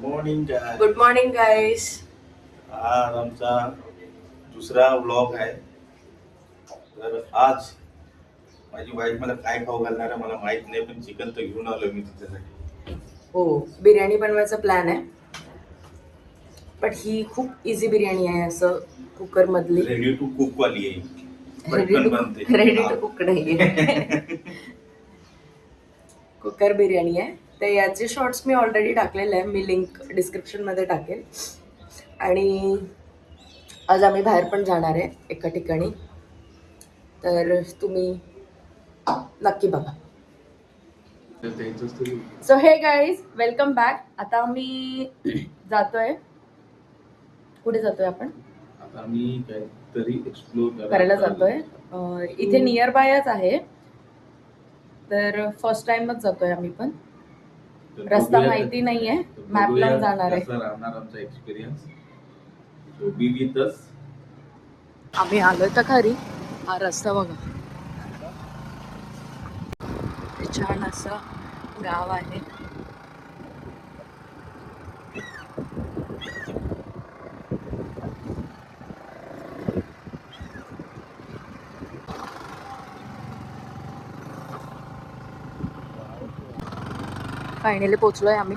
Morning guys. Good morning गाईस. आज आमचा दुसरा व्लॉग आहे. तर आज माझी वाईफ मला काय खाऊ घालणार आहे मला माहित नाही, पण चिकन तर घेऊन आलो मी तिच्यासाठी. हो, बिर्याणी बनवायचा प्लॅन आहे, पण ही खूप इझी बिर्याणी आहे. असं कुकर मधली रेडी टू कुक वाली आहे, रेडी पटकन टू बनते. रेडी टू कुक नाही आहे. कुकर बिर्याणी आहे. तर याचे शॉर्ट्स मी ऑलरेडी टाकलेले आहे, मी लिंक डिस्क्रिप्शन मध्ये टाकेल. आणि आज आम्ही बाहेर पण जाणार आहे एका ठिकाणी, तर तुम्ही नक्की बघा. सो हे गाईज, वेलकम बॅक. आता आम्ही जातोय, कुठे जातोय आपण? आता आम्ही काहीतरी एक्सप्लोर करायला जातोय. इथे नियर बायच आहे, तर फर्स्ट टाइमच जातोय आम्ही पण. रस्ता माहिती नाहीये, मॅप लावून जाणार आहे. राहणार आमचा experience. So B with us. आम्ही आलोय तर खरी. हा रस्ता बघा, छान असं गाव आहे. फायनली पोचलोय आम्ही,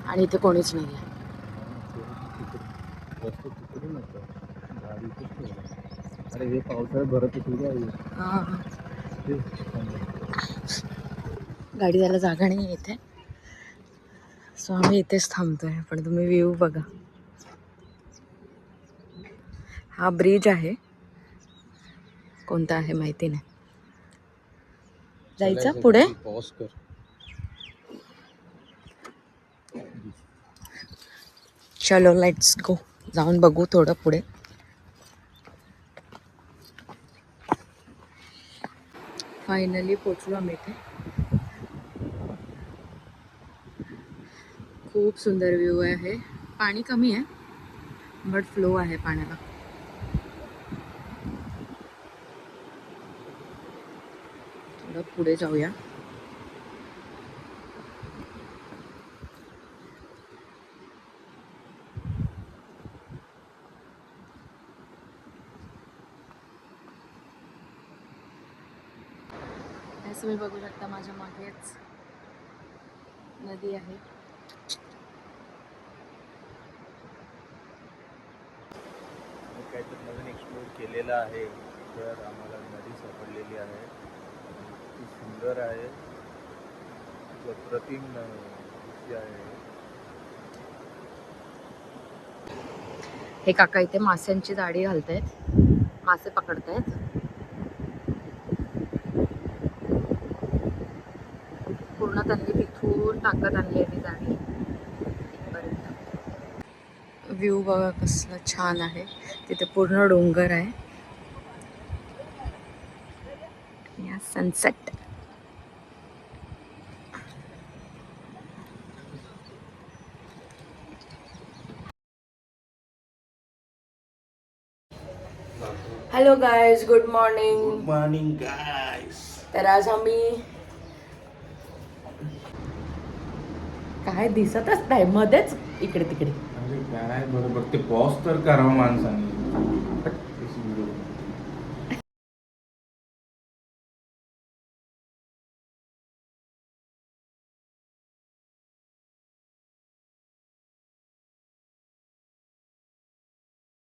आणि इथे कोणीच नाही आहे. अरे हे पावसाळ्यात भरत गाडी जायला जागा नाही इथे, सो आम्ही इथेच थांबतोय. पण तुम्ही व्ह्यू बघा, हा ब्रिज आहे, कोणता आहे माहिती नाही. जायचं पुढे. पॉज कर. चलो लेट्स गो. जाऊन बघू थोडं पुढे. फायनली पोचलो आम्ही इथे. खूप सुंदर व्ह्यू आहे. पाणी कमी आहे, बट फ्लो आहे पाण्याला. थोडं पुढे जाऊया. असं तुम्ही बघू शकता, माझ्या मागेच नदी आहे. काहीतरी नवीन एक्सप्लोर केलेलं आहे. तर आम्हाला नदी सापडलेली आहे, ती सुंदर आहे, अप्रतिम दृश्य आहे. हे काका इथे माशांची जाळी घालतायत, मासे पकडतायत. पूर्ण त्यांनी तिथून टाकत आणली आहे ती जाळी इथपर्यंत. व्ह्यू बघा कसला छान आहे. तिथे पूर्ण डोंगर आहे. या sunset. Hello guys, good morning. Good morning guys. तर आज आम्ही, काय दिसतच नाही मध्येच इकडे तिकडे. अरे काय बरोबर, ते पॉज तर करावं माणसाने.